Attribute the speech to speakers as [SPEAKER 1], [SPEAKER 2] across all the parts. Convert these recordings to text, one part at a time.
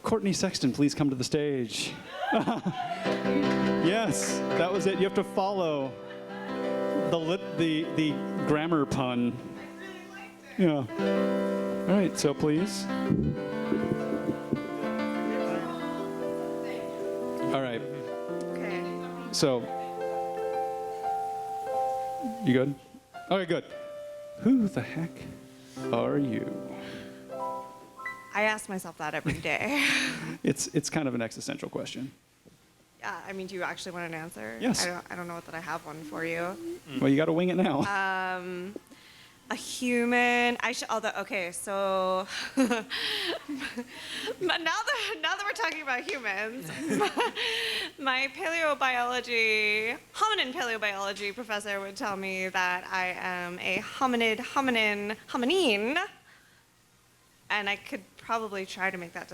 [SPEAKER 1] Courtney Sexton, please come to the stage. Yes, that was it. You have to follow the grammar pun. Yeah. All right, so please. All right.
[SPEAKER 2] Okay.
[SPEAKER 1] So, you good? Okay, good. Who the heck are you?
[SPEAKER 2] I ask myself that every day.
[SPEAKER 1] It's kind of an existential question.
[SPEAKER 2] Yeah, I mean, do you actually want an answer?
[SPEAKER 1] Yes.
[SPEAKER 2] I don't know that I have one for you.
[SPEAKER 1] Well, you got to wing it now.
[SPEAKER 2] A human. Okay, so but now that we're talking about humans, my hominin paleobiology professor would tell me that I am a hominine, and I could probably try to make that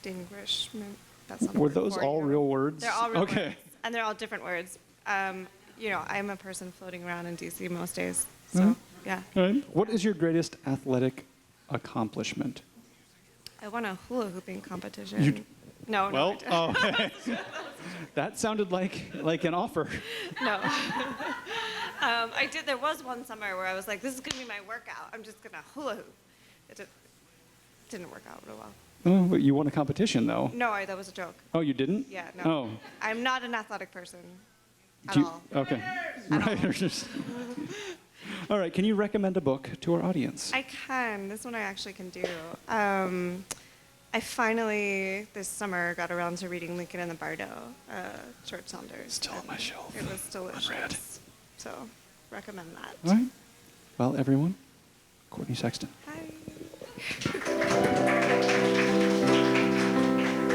[SPEAKER 2] distinguishment. That's not a
[SPEAKER 1] Were
[SPEAKER 2] word
[SPEAKER 1] those
[SPEAKER 2] for
[SPEAKER 1] all
[SPEAKER 2] you.
[SPEAKER 1] real words?
[SPEAKER 2] They're all real
[SPEAKER 1] Okay.
[SPEAKER 2] words, and they're all different words. I'm a person floating around in DC most days, so.
[SPEAKER 1] Mhm.
[SPEAKER 2] Yeah.
[SPEAKER 1] All right. What is your greatest athletic accomplishment?
[SPEAKER 2] I won a hula hooping competition. No,
[SPEAKER 1] Well,
[SPEAKER 2] no.
[SPEAKER 1] okay. That sounded like an offer.
[SPEAKER 2] No. I did. There was one summer where I was like, this is going to be my workout. I'm just going to hula hoop. It didn't work out real well.
[SPEAKER 1] Oh, but you won a competition, though.
[SPEAKER 2] No, that was a joke.
[SPEAKER 1] Oh, you didn't?
[SPEAKER 2] Yeah, no.
[SPEAKER 1] Oh.
[SPEAKER 2] I'm not an athletic person at
[SPEAKER 1] Do you-
[SPEAKER 2] all.
[SPEAKER 1] Okay. Right. All right. Can you recommend a book to our audience?
[SPEAKER 2] I can. This one I actually can do. I finally, this summer, got around to reading Lincoln in the Bardo, George Saunders.
[SPEAKER 1] Still on my shelf.
[SPEAKER 2] It was delicious.
[SPEAKER 1] Unread.
[SPEAKER 2] So, recommend that.
[SPEAKER 1] All right. Well, everyone, Courtney Sexton.
[SPEAKER 2] Hi.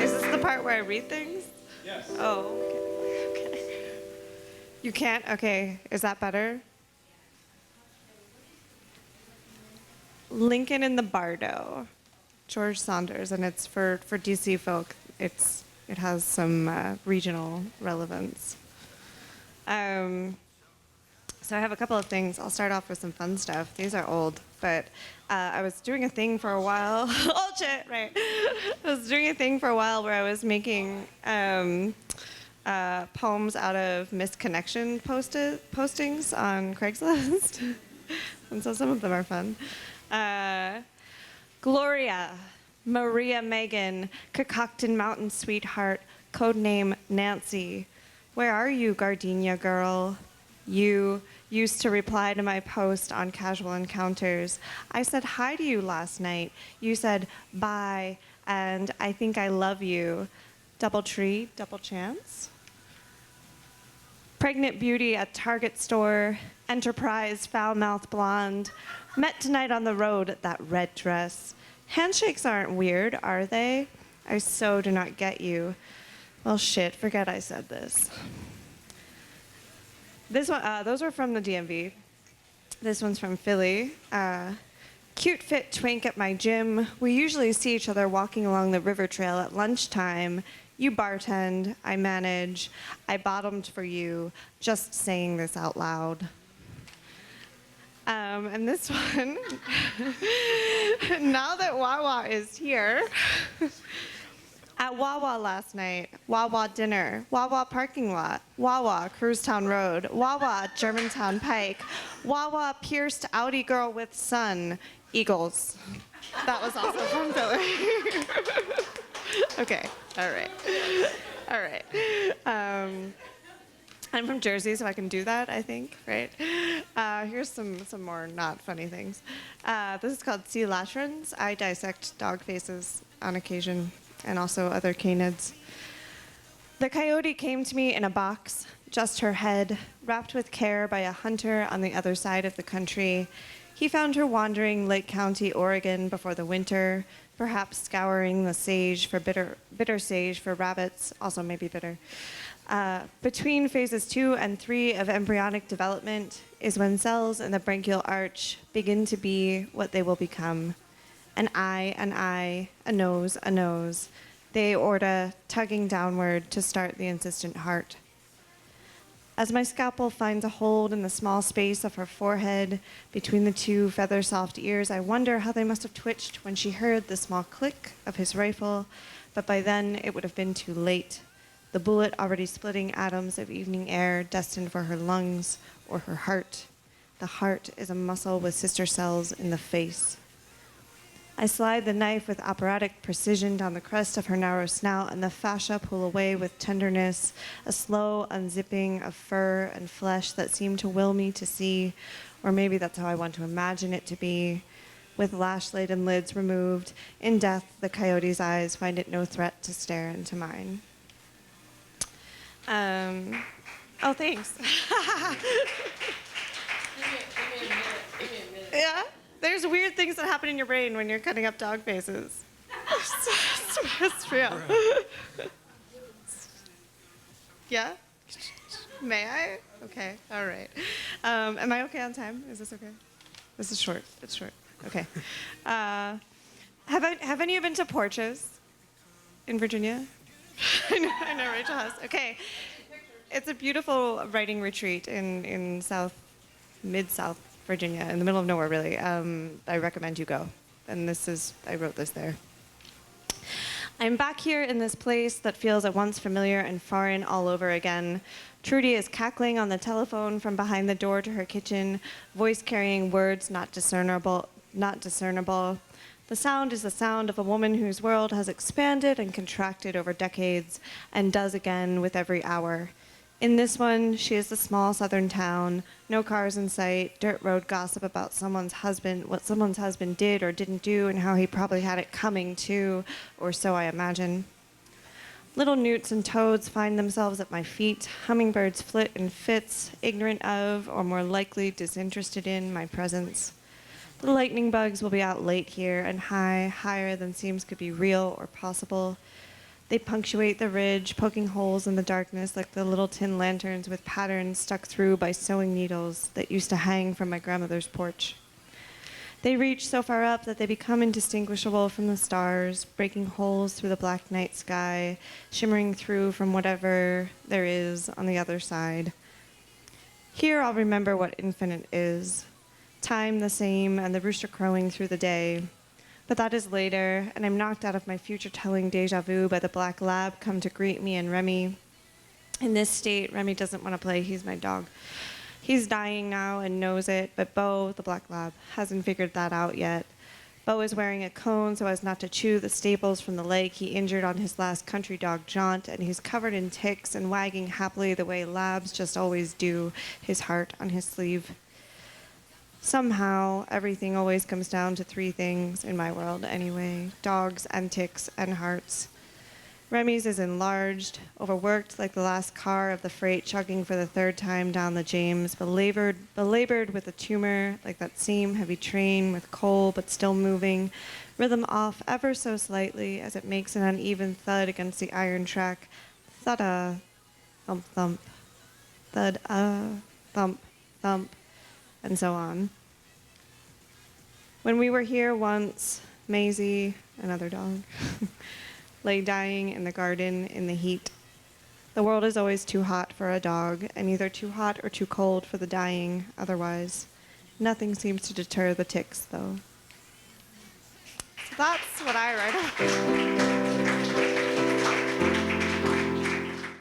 [SPEAKER 2] Is this the part where I read things?
[SPEAKER 1] Yes.
[SPEAKER 2] Oh, okay. You can't? Okay. Is that better? Lincoln in the Bardo, George Saunders, and it's for DC folk. It has some regional relevance. So I have a couple of things. I'll start off with some fun stuff. These are old, but I was doing a thing for a while. Old shit, right? I was doing a thing for a while where I was making poems out of missed connection postings on Craigslist. And so some of them are fun. Gloria, Maria Megan, Catoctin Mountain Sweetheart, codename Nancy. Where are you, Gardenia girl? You used to reply to my post on Casual Encounters. I said hi to you last night. You said bye, and I think I love you. Double tree, double chance. Pregnant beauty at Target store, Enterprise foul-mouthed blonde. Met tonight on the road, that red dress. Handshakes aren't weird, are they? I so do not get you. Well, shit, forget I said this. This one, those are from the DMV. This one's from Philly. Cute fit twink at my gym. We usually see each other walking along the river trail at lunchtime. You bartend, I manage. I bottomed for you, just saying this out loud. And this one, now that Wawa is here, at Wawa last night, Wawa dinner, Wawa parking lot, Wawa Cruisetown Road, Wawa Germantown Pike, Wawa pierced Audi girl with son, Eagles. That was also from Philly. Okay, all right. I'm from Jersey, so I can do that, I think, right? Here's some more not funny things. This is called Sea Latrins. I dissect dog faces on occasion, and also other canids. The coyote came to me in a box, just her head, wrapped with care by a hunter on the other side of the country. He found her wandering Lake County, Oregon before the winter, perhaps scouring the sage for bitter sage for rabbits, also maybe bitter. Between phases 2 and 3 of embryonic development is when cells in the branchial arch begin to be what they will become. An eye, a nose, the aorta tugging downward to start the insistent heart. As my scalpel finds a hold in the small space of her forehead between the two feather-soft ears, I wonder how they must have twitched when she heard the small click of his rifle, but by then it would have been too late. The bullet already splitting atoms of evening air destined for her lungs or her heart. The heart is a muscle with sister cells in the face. I slide the knife with operatic precision down the crest of her narrow snout, and the fascia pull away with tenderness, a slow unzipping of fur and flesh that seem to will me to see, or maybe that's how I want to imagine it to be. With lash-laden lids removed, in death, the coyote's eyes find it no threat to stare into mine. Oh, thanks.
[SPEAKER 3] Give me a minute.
[SPEAKER 2] Yeah? There's weird things that happen in your brain when you're cutting up dog faces. It's real. Yeah? May I? Okay, all right. Am I okay on time? Is this okay? This is short. It's short. Okay. Have any of you been to Porches in Virginia? I know Rachel has. Okay. It's a beautiful writing retreat in mid-South Virginia, in the middle of nowhere, really. I recommend you go. And I wrote this there. I'm back here in this place that feels at once familiar and foreign all over again. Trudy is cackling on the telephone from behind the door to her kitchen, voice carrying words not discernible. The sound is the sound of a woman whose world has expanded and contracted over decades and does again with every hour. In this one, she is the small southern town, no cars in sight, dirt road gossip about someone's husband, what someone's husband did or didn't do, and how he probably had it coming too, or so I imagine. Little newts and toads find themselves at my feet, hummingbirds flit in fits, ignorant of, or more likely disinterested in, my presence. The lightning bugs will be out late here and higher than seems could be real or possible. They punctuate the ridge, poking holes in the darkness like the little tin lanterns with patterns stuck through by sewing needles that used to hang from my grandmother's porch. They reach so far up that they become indistinguishable from the stars, breaking holes through the black night sky, shimmering through from whatever there is on the other side. Here I'll remember what infinite is. Time the same and the rooster crowing through the day. But that is later, and I'm knocked out of my future-telling deja vu by the black lab come to greet me and Remy. In this state, Remy doesn't want to play. He's my dog. He's dying now and knows it, but Bo, the black lab, hasn't figured that out yet. Bo is wearing a cone so as not to chew the staples from the leg he injured on his last country dog jaunt, and he's covered in ticks and wagging happily the way labs just always do, his heart on his sleeve. Somehow, everything always comes down to three things in my world anyway: dogs and ticks and hearts. Remy's is enlarged, overworked like the last car of the freight chugging for the third time down the James, belabored with a tumor like that same heavy train with coal but still moving, rhythm off ever so slightly as it makes an uneven thud against the iron track. Thud-a, thump, thump, thud-a, thump, thump, and so on. When we were here once, Maisie, another dog, lay dying in the garden in the heat. The world is always too hot for a dog, and either too hot or too cold for the dying otherwise. Nothing seems to deter the ticks, though. So that's what I write about.